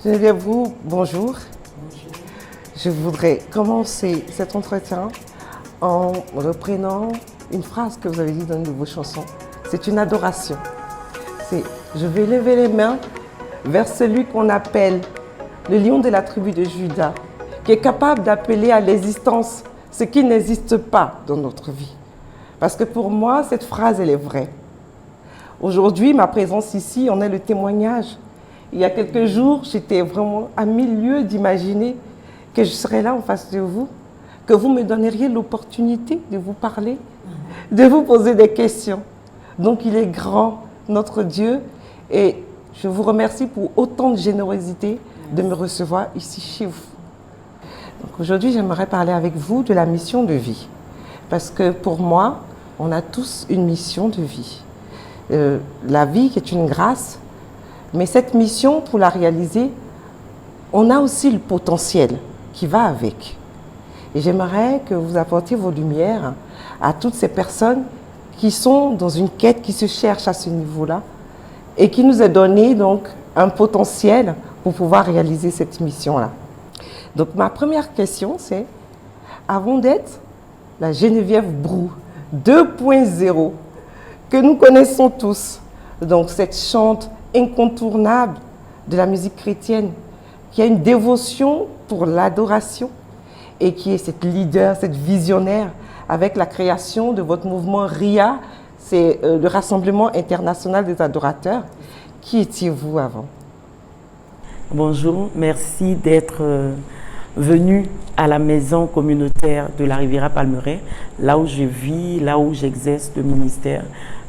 Geneviève Brou, bonjour. Je voudrais commencer cet entretien en reprenant une phrase que vous avez dit dans une de vos chansons. C'est une adoration. C'est « Je vais lever les mains vers celui qu'on appelle le lion de la tribu de Juda, qui est capable d'appeler à l'existence ce qui n'existe pas dans notre vie. » Parce que pour moi, cette phrase, elle est vraie. Aujourd'hui, ma présence ici en est le témoignage. Il y a quelques jours, j'étais vraiment à 1000 lieues d'imaginer que je serais là en face de vous, que vous me donneriez l'opportunité de vous parler, de vous poser des questions. Donc il est grand, notre Dieu, et je vous remercie pour autant de générosité de me recevoir ici chez vous. Donc aujourd'hui, j'aimerais parler avec vous de la mission de vie. Parce que pour moi, on a tous une mission de vie. La vie qui est une grâce, mais cette mission, pour la réaliser, on a aussi le potentiel qui va avec. Et j'aimerais que vous apportiez vos lumières à toutes ces personnes qui sont dans une quête, qui se cherchent à ce niveau-là et qui nous a donné donc un potentiel pour pouvoir réaliser cette mission-là. Donc ma première question, c'est, avant d'être la Geneviève Brou 2.0, que nous connaissons tous, donc cette chante incontournable de la musique chrétienne, qui a une dévotion pour l'adoration et qui est cette leader, cette visionnaire avec la création de votre mouvement RIA, c'est le Rassemblement international des adorateurs. Qui étiez-vous avant? Bonjour, merci d'être venu à la maison communautaire de la Riviera Palmeraie, là où je vis, là où j'exerce le ministère.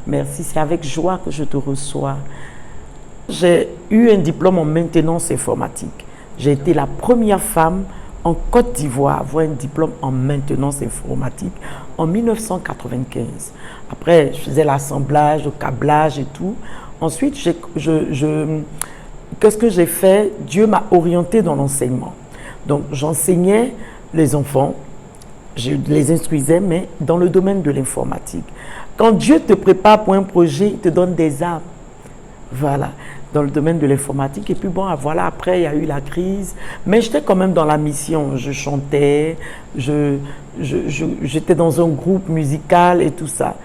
Merci, c'est avec joie que je te reçois. J'ai eu un diplôme en maintenance informatique. J'ai été la première femme en Côte d'Ivoire à avoir un diplôme en maintenance informatique en 1995. Après, je faisais l'assemblage, le câblage et tout. Ensuite, qu'est-ce que j'ai fait? Dieu m'a orienté dans l'enseignement. Donc, j'enseignais les enfants, je les instruisais, mais dans le domaine de l'informatique. Quand Dieu te prépare pour un projet, il te donne des âmes. Voilà, dans le domaine de l'informatique. Et puis bon, voilà, après, il y a eu la crise. Mais j'étais quand même dans la mission. Je chantais, j'étais dans un groupe musical et tout ça.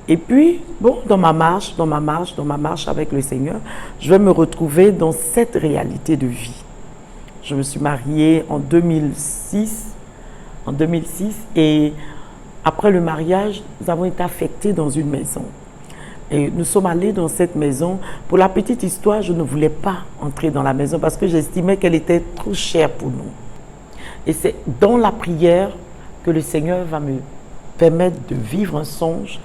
Et puis, bon, dans ma marche avec le Seigneur, je vais me retrouver dans cette réalité de vie. Je me suis mariée en 2006. Et après le mariage, nous avons été affectés dans une maison. Et nous sommes allés dans cette maison. Pour la petite histoire, je ne voulais pas entrer dans la maison parce que j'estimais qu'elle était trop chère pour nous. Et c'est dans la prière que le Seigneur va me permettre de vivre un songe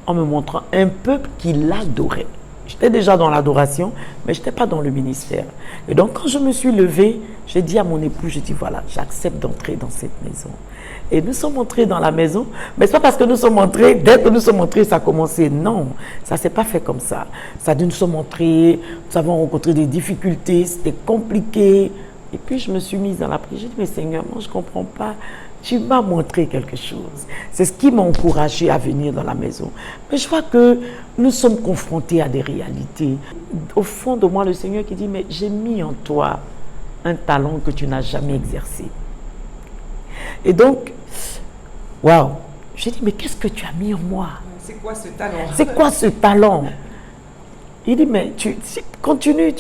en me montrant un peuple qui l'adorait. J'étais déjà dans l'adoration, mais je n'étais pas dans le ministère. Et donc, quand je me suis levée, j'ai dit à mon époux, j'ai dit, voilà, j'accepte d'entrer dans cette maison. Et nous sommes entrés dans la maison, mais ce n'est pas parce que nous sommes entrés, dès que nous sommes entrés, ça a commencé. Non, ça ne s'est pas fait comme ça. Ça dit, nous sommes entrés, nous avons rencontré des difficultés, c'était compliqué. Et puis, je me suis mise dans la prière. J'ai dit, mais Seigneur, moi, je ne comprends pas. Tu m'as montré quelque chose. C'est ce qui m'a encouragé à venir dans la maison. Mais je vois que nous sommes confrontés à des réalités. Au fond de moi, le Seigneur qui dit, mais j'ai mis en toi un talent que tu n'as jamais exercé. Et donc, waouh, j'ai dit, mais qu'est-ce que tu as mis en moi? C'est quoi ce talent? C'est quoi ce talent? Il dit, mais continue,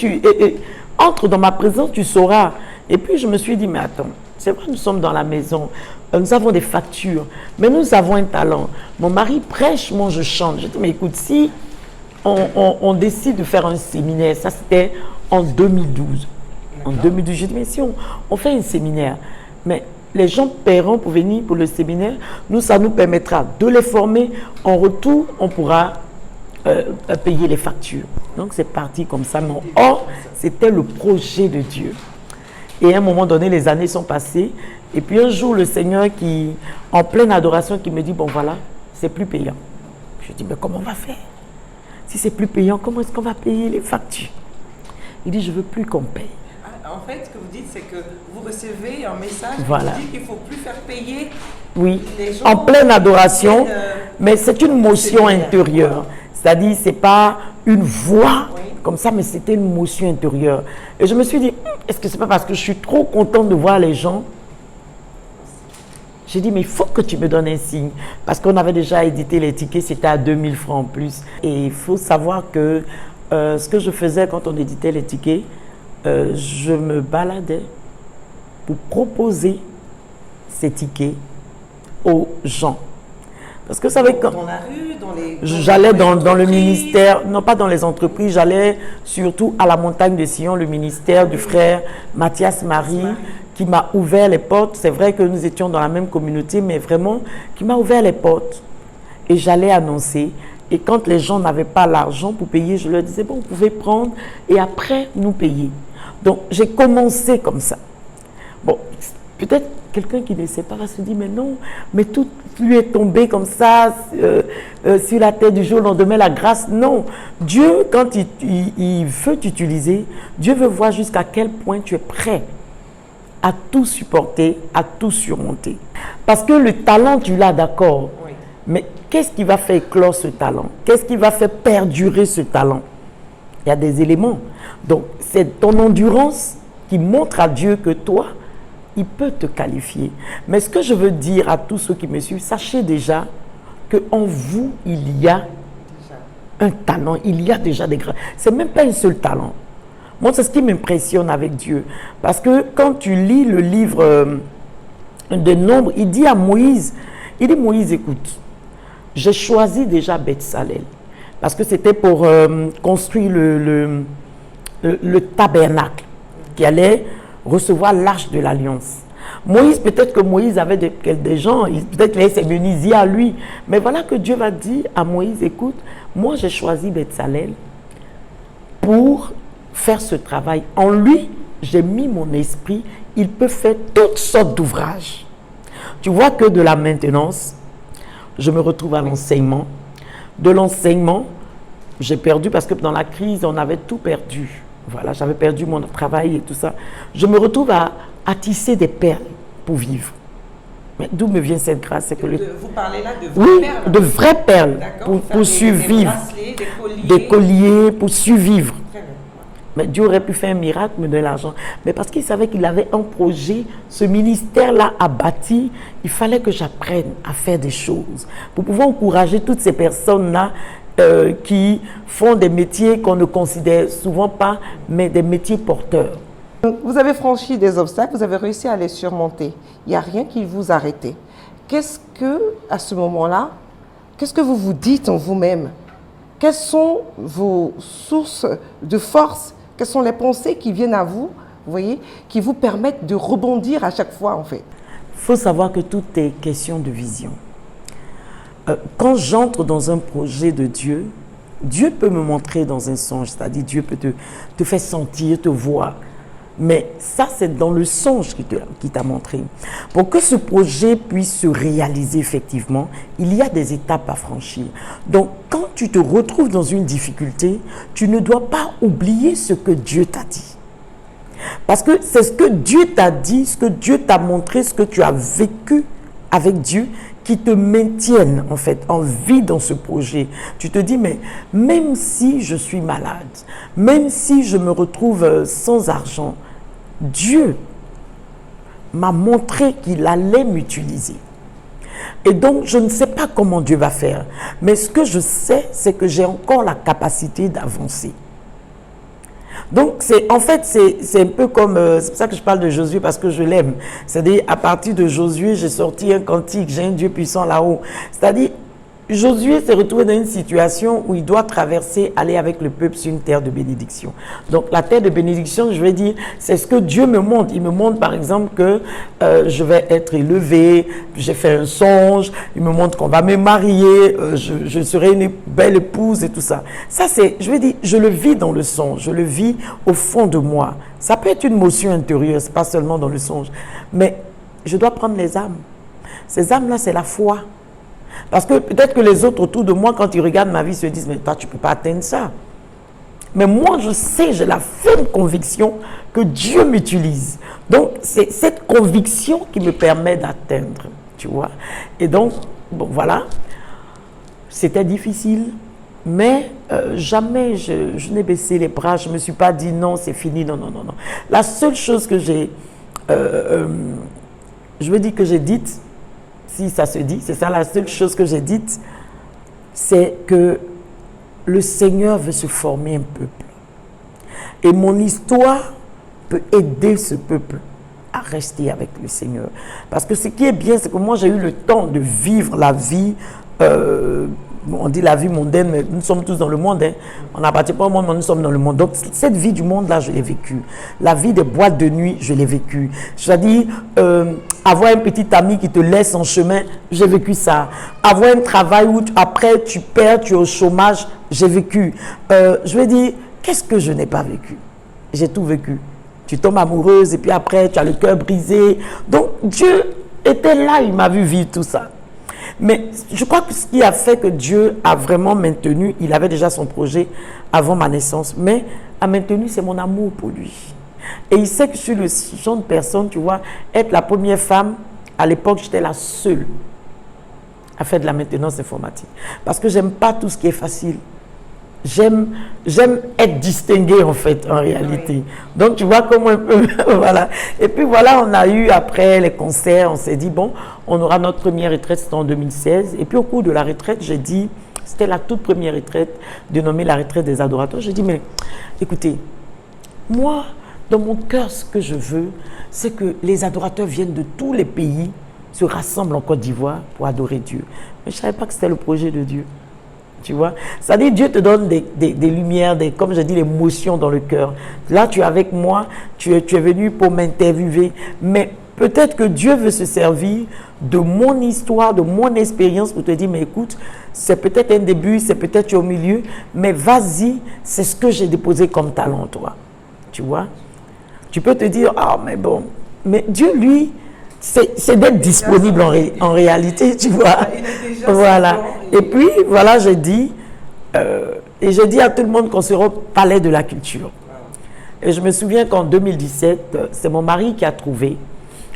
entre dans ma présence, tu sauras. Et puis je me suis dit, mais attends, c'est vrai, nous sommes dans la maison, nous avons des factures, mais nous avons un talent. Mon mari prêche, moi je chante. Je dis, mais écoute, si on décide de faire un séminaire, ça c'était en 2012. En 2012, j'ai dit, mais si on fait un séminaire, mais les gens paieront pour venir pour le séminaire, ça nous permettra de les former. En retour, on pourra payer les factures. Donc c'est parti comme ça. Mais or, c'était le projet de Dieu. Et à un moment donné, les années sont passées. Et puis un jour, le Seigneur en pleine adoration, qui me dit, bon voilà, c'est plus payant. Je dis, mais comment on va faire? Si c'est plus payant, comment est-ce qu'on va payer les factures? Il dit, je ne veux plus qu'on paye. En fait, ce que vous dites, c'est que vous recevez un message voilà. qui dit qu'il ne faut plus faire payer oui. les gens. En pleine adoration, mais c'est une motion intérieure. C'est-à-dire, ce n'est pas une voix comme ça, mais c'était une motion intérieure. Et je me suis dit, est-ce que c'est pas parce que je suis trop contente de voir les gens? J'ai dit, mais il faut que tu me donnes un signe. Parce qu'on avait déjà édité les tickets, c'était à 2000 francs en plus. Et il faut savoir que ce que je faisais quand on éditait les tickets, je me baladais pour proposer ces tickets aux gens. Parce que vous savez, quand Dans la rue, dans les... j'allais dans le ministère, non pas dans les entreprises, j'allais surtout à la montagne de Sion, le ministère du frère Mathias Marie, qui m'a ouvert les portes. C'est vrai que nous étions dans la même communauté, mais vraiment, qui m'a ouvert les portes. Et j'allais annoncer. Et quand les gens n'avaient pas l'argent pour payer, je leur disais, bon, vous pouvez prendre et après nous payer. Donc, j'ai commencé comme ça. Bon, peut-être quelqu'un qui ne sait pas va se dire, mais non, mais tout lui est tombé comme ça, sur la tête du jour au lendemain, la grâce. Non, Dieu, quand il veut t'utiliser, Dieu veut voir jusqu'à quel point tu es prêt à tout supporter, à tout surmonter. Parce que le talent, tu l'as, d'accord. Oui. Mais qu'est-ce qui va faire éclore ce talent? Qu'est-ce qui va faire perdurer ce talent? Il y a des éléments. Donc, c'est ton endurance qui montre à Dieu que toi, il peut te qualifier. Mais ce que je veux dire à tous ceux qui me suivent, sachez déjà qu'en vous, il y a un talent, il y a déjà des grâces. Ce n'est même pas un seul talent. Moi, c'est ce qui m'impressionne avec Dieu. Parce que quand tu lis le livre de Nombres, il dit à Moïse, Moïse, écoute, j'ai choisi déjà Beth-Salel. Parce que c'était pour construire le tabernacle qui allait recevoir l'arche de l'alliance. Moïse, peut-être que Moïse avait des gens, peut-être qu'il avait ses menuisiers à lui. Mais voilà que Dieu va dire à Moïse, écoute, moi j'ai choisi Beth-Salel pour faire ce travail. En lui, j'ai mis mon esprit, il peut faire toutes sortes d'ouvrages. Tu vois que de la maintenance, je me retrouve à l'enseignement. De l'enseignement, j'ai perdu parce que dans la crise, on avait tout perdu. Voilà, j'avais perdu mon travail et tout ça. Je me retrouve à tisser des perles pour vivre. Mais d'où me vient cette grâce? C'est que vous parlez là de vraies perles? Oui, de vraies perles pour survivre. Des colliers pour survivre. Mais Dieu aurait pu faire un miracle, me donner l'argent. Mais parce qu'il savait qu'il avait un projet, ce ministère-là à bâtir, il fallait que j'apprenne à faire des choses pour pouvoir encourager toutes ces personnes-là qui font des métiers qu'on ne considère souvent pas, mais des métiers porteurs. Vous avez franchi des obstacles, vous avez réussi à les surmonter. Il n'y a rien qui vous arrête. Qu'est-ce que, à ce moment-là, qu'est-ce que vous vous dites en vous-même? Quelles sont vos sources de force? Quelles sont les pensées qui viennent à vous, vous voyez, qui vous permettent de rebondir à chaque fois, en fait? Il faut savoir que tout est question de vision. Quand j'entre dans un projet de Dieu, Dieu peut me montrer dans un songe, c'est-à-dire Dieu peut te faire sentir, te voir. Mais ça, c'est dans le songe qui t'a montré. Pour que ce projet puisse se réaliser effectivement, il y a des étapes à franchir. Donc, quand tu te retrouves dans une difficulté, tu ne dois pas oublier ce que Dieu t'a dit. Parce que c'est ce que Dieu t'a dit, ce que Dieu t'a montré, ce que tu as vécu avec Dieu, qui te maintiennent en fait en vie dans ce projet. Tu te dis, mais même si je suis malade, même si je me retrouve sans argent, Dieu m'a montré qu'il allait m'utiliser. Et donc, je ne sais pas comment Dieu va faire, mais ce que je sais, c'est que j'ai encore la capacité d'avancer. Donc, en fait, c'est un peu comme, c'est pour ça que je parle de Josué, parce que je l'aime. C'est-à-dire, à partir de Josué, j'ai sorti un cantique, j'ai un Dieu puissant là-haut. C'est-à-dire, Josué s'est retrouvé dans une situation où il doit traverser, aller avec le peuple sur une terre de bénédiction. Donc, la terre de bénédiction, je vais dire, c'est ce que Dieu me montre. Il me montre, par exemple, que je vais être élevé, j'ai fait un songe, il me montre qu'on va me marier, je serai une belle épouse et tout ça. Ça, c'est, je vais dire, je le vis dans le songe, je le vis au fond de moi. Ça peut être une motion intérieure, c'est pas seulement dans le songe. Mais je dois prendre les âmes. Ces âmes-là, c'est la foi. Parce que peut-être que les autres autour de moi, quand ils regardent ma vie, se disent, mais toi, tu ne peux pas atteindre ça. Mais moi, je sais, j'ai la ferme conviction que Dieu m'utilise. Donc, c'est cette conviction qui me permet d'atteindre, tu vois. Et donc, bon, voilà, c'était difficile. Mais jamais je n'ai baissé les bras, je ne me suis pas dit non, c'est fini, non, non, non, non. La seule chose que je veux dire que j'ai dite, si ça se dit, c'est ça la seule chose que j'ai dite, c'est que le Seigneur veut se former un peuple. Et mon histoire peut aider ce peuple à rester avec le Seigneur. Parce que ce qui est bien, c'est que moi j'ai eu le temps de vivre la vie, on dit la vie mondaine, mais nous sommes tous dans le monde. Hein. On n'appartient pas au monde, mais nous sommes dans le monde. Donc cette vie du monde-là, je l'ai vécue. La vie des boîtes de nuit, je l'ai vécue. C'est-à-dire, avoir un petit ami qui te laisse en chemin, j'ai vécu ça. Avoir un travail où après tu perds, tu es au chômage, j'ai vécu. Je veux dire, qu'est-ce que je n'ai pas vécu? J'ai tout vécu. Tu tombes amoureuse et puis après, tu as le cœur brisé. Donc, Dieu était là, il m'a vu vivre tout ça. Mais je crois que ce qui a fait que Dieu a vraiment maintenu, il avait déjà son projet avant ma naissance, mais a maintenu, c'est mon amour pour lui. Et il sait que je suis le genre de personne, tu vois, être la première femme, à l'époque, j'étais la seule à faire de la maintenance informatique. Parce que j'aime pas tout ce qui est facile. J'aime être distinguée en fait, en réalité. Oui. Donc tu vois comment un peu, voilà. Et puis voilà, on a eu après les concerts, on s'est dit bon, on aura notre première retraite, c'était en 2016. Et puis au cours de la retraite, j'ai dit, c'était la toute première retraite, dénommée la retraite des adorateurs. J'ai dit mais écoutez, moi, dans mon cœur, ce que je veux, c'est que les adorateurs viennent de tous les pays, se rassemblent en Côte d'Ivoire pour adorer Dieu. Mais je ne savais pas que c'était le projet de Dieu. Tu vois, c'est-à-dire Dieu te donne des lumières, comme je dis, les motions dans le cœur. Là, tu es avec moi, tu es venu pour m'interviewer, mais peut-être que Dieu veut se servir de mon histoire, de mon expérience pour te dire, mais écoute, c'est peut-être un début, c'est peut-être tu es au milieu, mais vas-y, c'est ce que j'ai déposé comme talent, toi. Tu vois, tu peux te dire, ah, mais bon, mais Dieu, lui, c'est d'être disponible en réalité, tu vois. Voilà. Et puis, voilà, j'ai dit, et j'ai dit à tout le monde qu'on serait au palais de la culture. Et je me souviens qu'en 2017, c'est mon mari qui a trouvé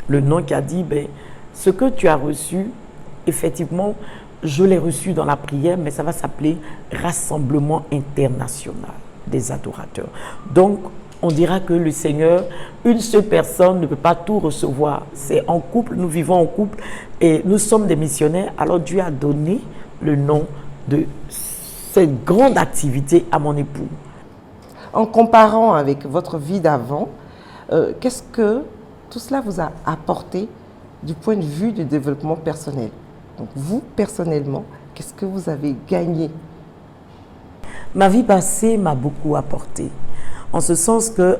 le nom, qui a dit, ben, ce que tu as reçu, effectivement, je l'ai reçu dans la prière, mais ça va s'appeler Rassemblement international des adorateurs. Donc, on dira que le Seigneur, une seule personne ne peut pas tout recevoir. C'est en couple, nous vivons en couple et nous sommes des missionnaires. Alors Dieu a donné le nom de cette grande activité à mon époux. En comparant avec votre vie d'avant, qu'est-ce que tout cela vous a apporté du point de vue du développement personnel? Donc vous, personnellement, qu'est-ce que vous avez gagné? Ma vie passée m'a beaucoup apporté. En ce sens que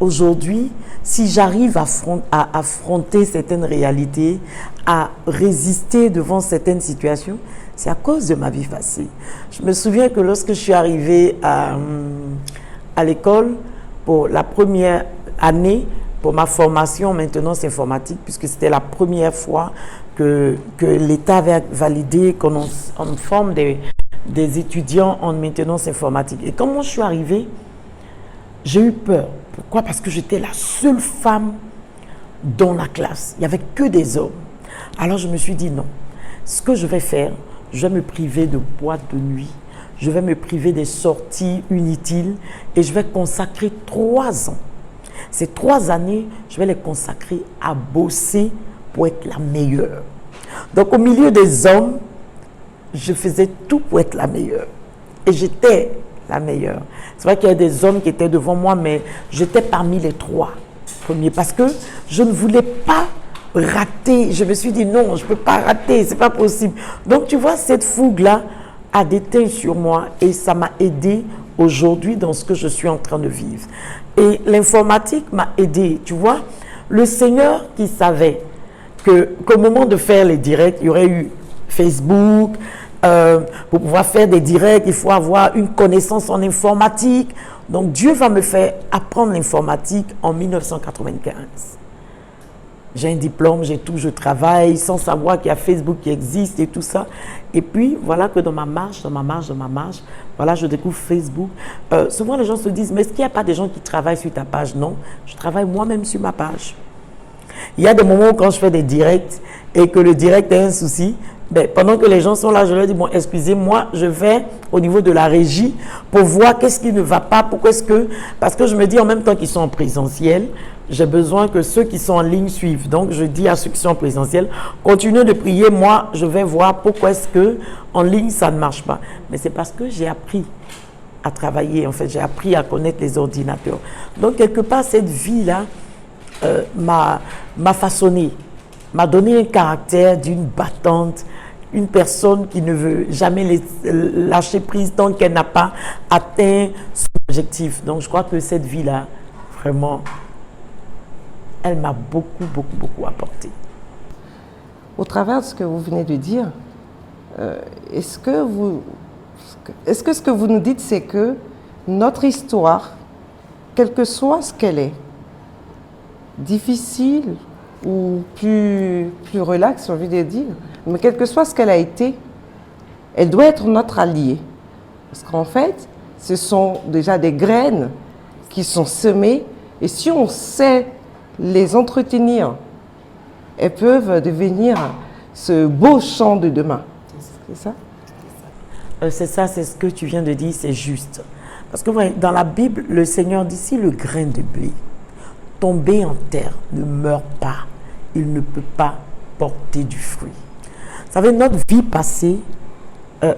aujourd'hui, si j'arrive à affronter certaines réalités, à résister devant certaines situations, c'est à cause de ma vie passée. Je me souviens que lorsque je suis arrivée à l'école pour la première année, pour ma formation en maintenance informatique, puisque c'était la première fois que l'État avait validé qu'on forme des étudiants en maintenance informatique. Et quand je suis arrivée, j'ai eu peur. Pourquoi? Parce que j'étais la seule femme dans la classe. Il n'y avait que des hommes. Alors je me suis dit non. Ce que je vais faire, je vais me priver de boîtes de nuit. Je vais me priver des sorties inutiles et je vais consacrer 3 ans. Ces 3 années, je vais les consacrer à bosser pour être la meilleure. Donc au milieu des hommes, je faisais tout pour être la meilleure. Et j'étais la meilleure. C'est vrai qu'il y a des hommes qui étaient devant moi, mais j'étais parmi les 3 premiers parce que je ne voulais pas rater. Je me suis dit non, je ne peux pas rater, c'est pas possible. Donc tu vois, cette fougue-là a déteint sur moi et ça m'a aidé aujourd'hui dans ce que je suis en train de vivre. Et l'informatique m'a aidé, tu vois. Le Seigneur qui savait qu'au moment de faire les directs, il y aurait eu Facebook. Pour pouvoir faire des directs, il faut avoir une connaissance en informatique. Donc Dieu va me faire apprendre l'informatique en 1995. J'ai un diplôme, j'ai tout, je travaille sans savoir qu'il y a Facebook qui existe et tout ça. Et puis voilà que dans ma marche, voilà, je découvre Facebook. Souvent les gens se disent, mais est-ce qu'il n'y a pas des gens qui travaillent sur ta page? Non, je travaille moi-même sur ma page. Il y a des moments où quand je fais des directs et que le direct a un souci, Ben, pendant que les gens sont là, je leur dis, bon, excusez-moi, je vais au niveau de la régie pour voir qu'est-ce qui ne va pas, pourquoi est-ce que... Parce que je me dis, en même temps qu'ils sont en présentiel, j'ai besoin que ceux qui sont en ligne suivent. Donc, je dis à ceux qui sont en présentiel, continuez de prier, moi, je vais voir pourquoi est-ce que en ligne, ça ne marche pas. Mais c'est parce que j'ai appris à travailler, en fait, j'ai appris à connaître les ordinateurs. Donc, quelque part, cette vie-là m'a façonné, m'a donné un caractère d'une battante, une personne qui ne veut jamais lâcher prise tant qu'elle n'a pas atteint son objectif. Donc, je crois que cette vie-là, vraiment, elle m'a beaucoup, beaucoup, beaucoup apporté. Au travers de ce que vous venez de dire, est-ce que ce que vous nous dites, c'est que notre histoire, quelle que soit ce qu'elle est, difficile ou plus relax, j'ai envie de dire, mais quelle que soit ce qu'elle a été, elle doit être notre alliée. Parce qu'en fait, ce sont déjà des graines qui sont semées, et si on sait les entretenir, elles peuvent devenir ce beau champ de demain. C'est ça? C'est ça, c'est ce que tu viens de dire, c'est juste. Parce que ouais, dans la Bible, le Seigneur dit, si le grain de blé tombé en terre ne meurt pas, il ne peut pas porter du fruit. Vous savez, notre vie passée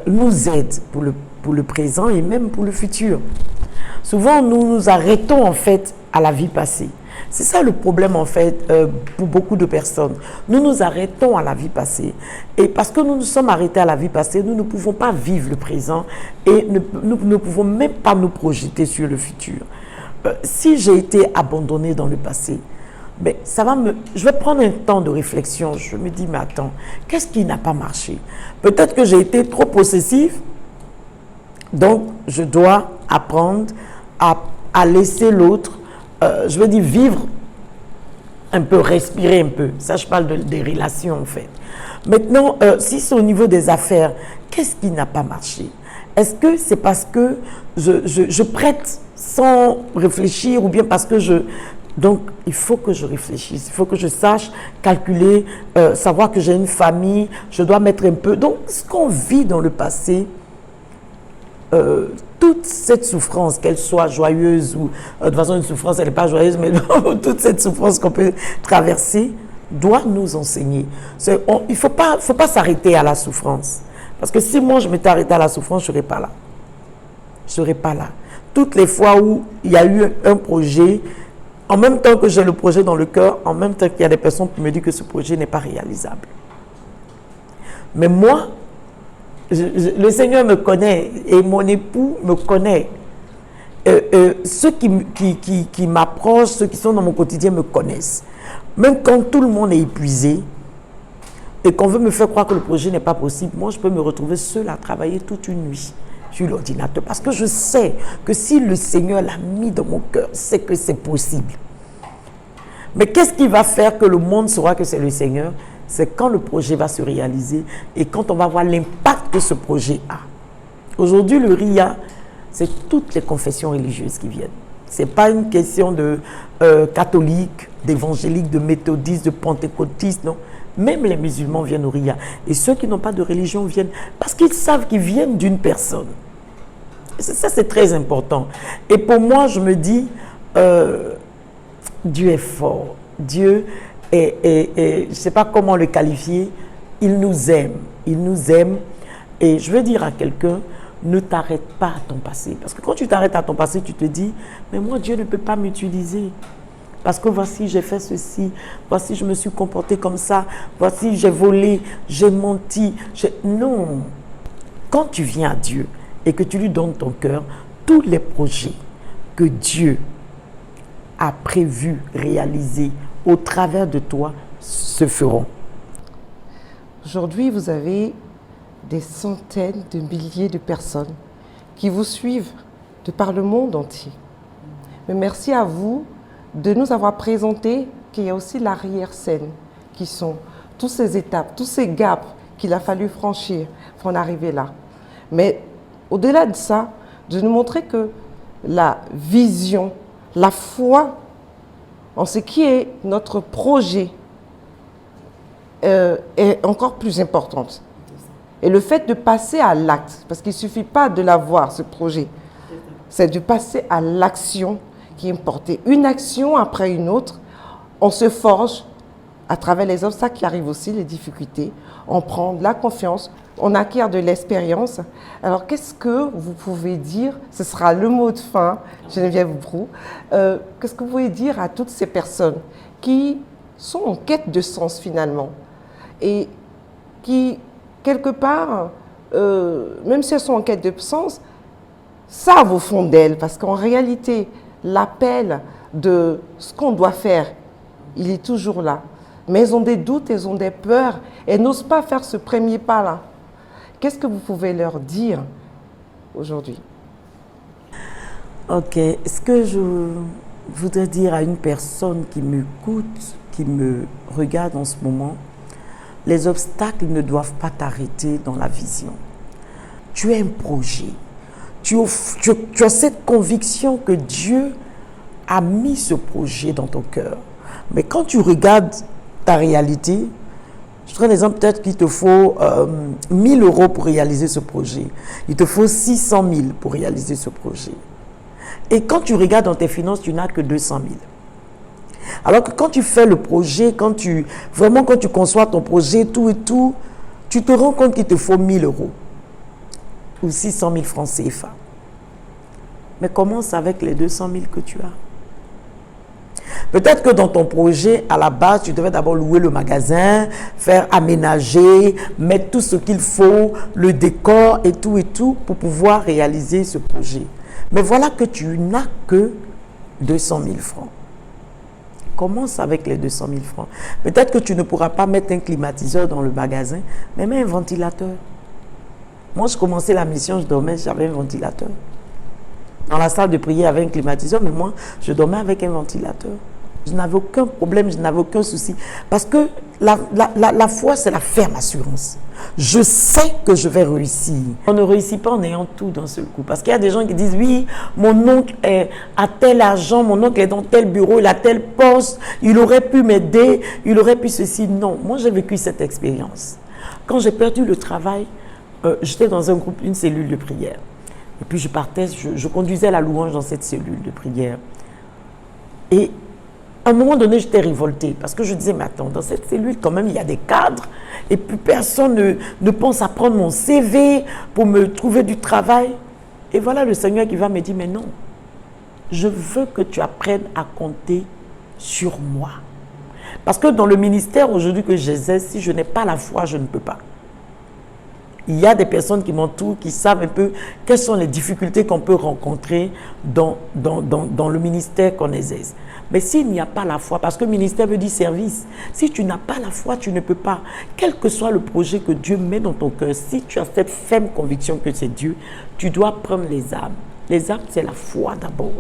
nous aide pour le présent et même pour le futur. Souvent, nous nous arrêtons en fait à la vie passée. C'est ça le problème en fait pour beaucoup de personnes. Nous nous arrêtons à la vie passée. Et parce que nous nous sommes arrêtés à la vie passée, nous ne pouvons pas vivre le présent et nous ne pouvons même pas nous projeter sur le futur. Si j'ai été abandonné dans le passé, ben, je vais prendre un temps de réflexion. Je me dis, mais attends, qu'est-ce qui n'a pas marché? Peut-être que j'ai été trop possessif, donc je dois apprendre à laisser l'autre, je veux dire, vivre un peu, respirer un peu. Ça, je parle des relations, en fait. Maintenant, si c'est au niveau des affaires, qu'est-ce qui n'a pas marché? Est-ce que c'est parce que je prête sans réfléchir ou bien parce que Donc, il faut que je réfléchisse, il faut que je sache calculer, savoir que j'ai une famille, je dois mettre un peu. Donc, ce qu'on vit dans le passé, toute cette souffrance, qu'elle soit joyeuse ou de toute façon une souffrance, elle n'est pas joyeuse, mais toute cette souffrance qu'on peut traverser doit nous enseigner. Il ne faut pas s'arrêter à la souffrance. Parce que si moi je m'étais arrêté à la souffrance, je ne serais pas là. Je ne serais pas là. Toutes les fois où il y a eu un projet, en même temps que j'ai le projet dans le cœur, en même temps qu'il y a des personnes qui me disent que ce projet n'est pas réalisable. Mais moi, le Seigneur me connaît et mon époux me connaît. Ceux qui m'approchent, ceux qui sont dans mon quotidien me connaissent. Même quand tout le monde est épuisé et qu'on veut me faire croire que le projet n'est pas possible, moi je peux me retrouver seule à travailler toute une nuit sur l'ordinateur parce que je sais que si le Seigneur l'a mis dans mon cœur, c'est que c'est possible. Mais qu'est-ce qui va faire que le monde saura que c'est le Seigneur? C'est quand le projet va se réaliser et quand on va voir l'impact que ce projet a. Aujourd'hui, le RIA, c'est toutes les confessions religieuses qui viennent. Ce n'est pas une question de catholiques, d'évangéliques, de méthodistes, de pentecôtistes, non. Même les musulmans viennent au RIA. Et ceux qui n'ont pas de religion viennent parce qu'ils savent qu'ils viennent d'une personne. Ça, c'est très important. Et pour moi, je me dis, Dieu est fort. Dieu je ne sais pas comment le qualifier, il nous aime. Il nous aime. Et je veux dire à quelqu'un, ne t'arrête pas à ton passé. Parce que quand tu t'arrêtes à ton passé, tu te dis, mais moi, Dieu ne peut pas m'utiliser. Parce que voici, j'ai fait ceci, voici, je me suis comporté comme ça, voici, j'ai volé, j'ai menti. Non. Quand tu viens à Dieu et que tu lui donnes ton cœur, tous les projets que Dieu a prévus, réalisés au travers de toi, se feront. Aujourd'hui, vous avez des centaines de milliers de personnes qui vous suivent de par le monde entier. Mais merci à vous de nous avoir présenté qu'il y a aussi l'arrière-scène, qui sont toutes ces étapes, tous ces gaps qu'il a fallu franchir pour en arriver là. Mais au-delà de ça, de nous montrer que la vision, la foi en ce qui est notre projet est encore plus importante. Et le fait de passer à l'acte, parce qu'il ne suffit pas de l'avoir, ce projet, c'est de passer à l'action qui est portée. Une action après une autre, on se forge à travers les obstacles qui arrivent aussi, les difficultés. On prend de la confiance, on acquiert de l'expérience. Alors, qu'est-ce que vous pouvez dire? Ce sera le mot de fin, Geneviève Brou. Qu'est-ce que vous pouvez dire à toutes ces personnes qui sont en quête de sens finalement et qui, quelque part, même si elles sont en quête de sens, savent au fond d'elles, parce qu'en réalité, l'appel de ce qu'on doit faire, il est toujours là. Mais elles ont des doutes, elles ont des peurs, elles n'osent pas faire ce premier pas-là. Qu'est-ce que vous pouvez leur dire aujourd'hui? Ok, ce que je voudrais dire à une personne qui m'écoute, qui me regarde en ce moment, les obstacles ne doivent pas t'arrêter dans la vision. Tu as un projet. Tu as cette conviction que Dieu a mis ce projet dans ton cœur. Mais quand tu regardes ta réalité, je te donne l'exemple, peut-être qu'il te faut 1000 euros pour réaliser ce projet. Il te faut 600 000 pour réaliser ce projet. Et quand tu regardes dans tes finances, tu n'as que 200 000. Alors que quand tu fais le projet, quand tu conçois ton projet, tout et tout, tu te rends compte qu'il te faut 1000 euros ou 600 000 francs CFA. Mais commence avec les 200 000 que tu as. Peut-être que dans ton projet, à la base, tu devais d'abord louer le magasin, faire aménager, mettre tout ce qu'il faut, le décor et tout pour pouvoir réaliser ce projet. Mais voilà que tu n'as que 200 000 francs. Commence avec les 200 000 francs. Peut-être que tu ne pourras pas mettre un climatiseur dans le magasin, mais mets un ventilateur. Moi, je commençais la mission, je dormais, j'avais un ventilateur. Dans la salle de prière, avec un climatiseur, mais moi, je dormais avec un ventilateur. Je n'avais aucun problème, je n'avais aucun souci. Parce que la foi, c'est la ferme assurance. Je sais que je vais réussir. On ne réussit pas en ayant tout d'un seul coup. Parce qu'il y a des gens qui disent, oui, mon oncle a tel argent, mon oncle est dans tel bureau, il a tel poste, il aurait pu m'aider, il aurait pu ceci. Non, moi j'ai vécu cette expérience. Quand j'ai perdu le travail, j'étais dans un groupe, une cellule de prière. Et puis je partais, je conduisais la louange dans cette cellule de prière. Et à un moment donné, j'étais révoltée parce que je disais, mais attends, dans cette cellule, quand même, il y a des cadres et puis personne ne pense à prendre mon CV pour me trouver du travail. Et voilà le Seigneur qui va me dire, mais non, je veux que tu apprennes à compter sur moi. Parce que dans le ministère aujourd'hui que j'exerce, si je n'ai pas la foi, je ne peux pas. Il y a des personnes qui m'entourent, qui savent un peu quelles sont les difficultés qu'on peut rencontrer dans le ministère qu'on exerce. Mais s'il n'y a pas la foi, parce que le ministère veut dire service, si tu n'as pas la foi, tu ne peux pas. Quel que soit le projet que Dieu met dans ton cœur, si tu as cette ferme conviction que c'est Dieu, tu dois prendre les âmes. Les âmes, c'est la foi d'abord.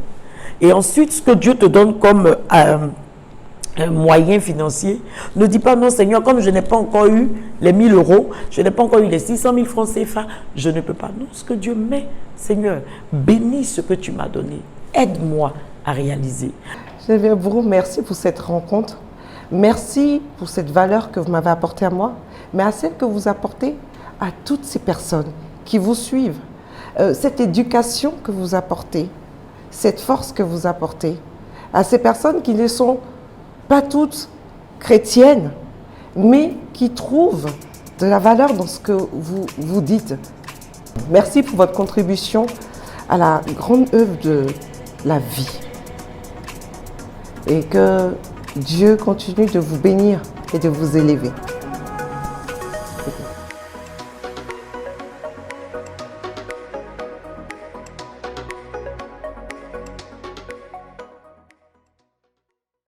Et ensuite, ce que Dieu te donne comme un moyen financier, ne dis pas non Seigneur, comme je n'ai pas encore eu les 1000 euros, je n'ai pas encore eu les 600 000 francs CFA, je ne peux pas. Non, ce que Dieu met, Seigneur, bénis ce que tu m'as donné. Aide-moi à réaliser. Geneviève Brou, merci pour cette rencontre. Merci pour cette valeur que vous m'avez apportée à moi, mais à celle que vous apportez à toutes ces personnes qui vous suivent. Cette éducation que vous apportez, cette force que vous apportez à ces personnes qui ne sont pas toutes chrétiennes, mais qui trouvent de la valeur dans ce que vous dites. Merci pour votre contribution à la grande œuvre de la vie. Et que Dieu continue de vous bénir et de vous élever.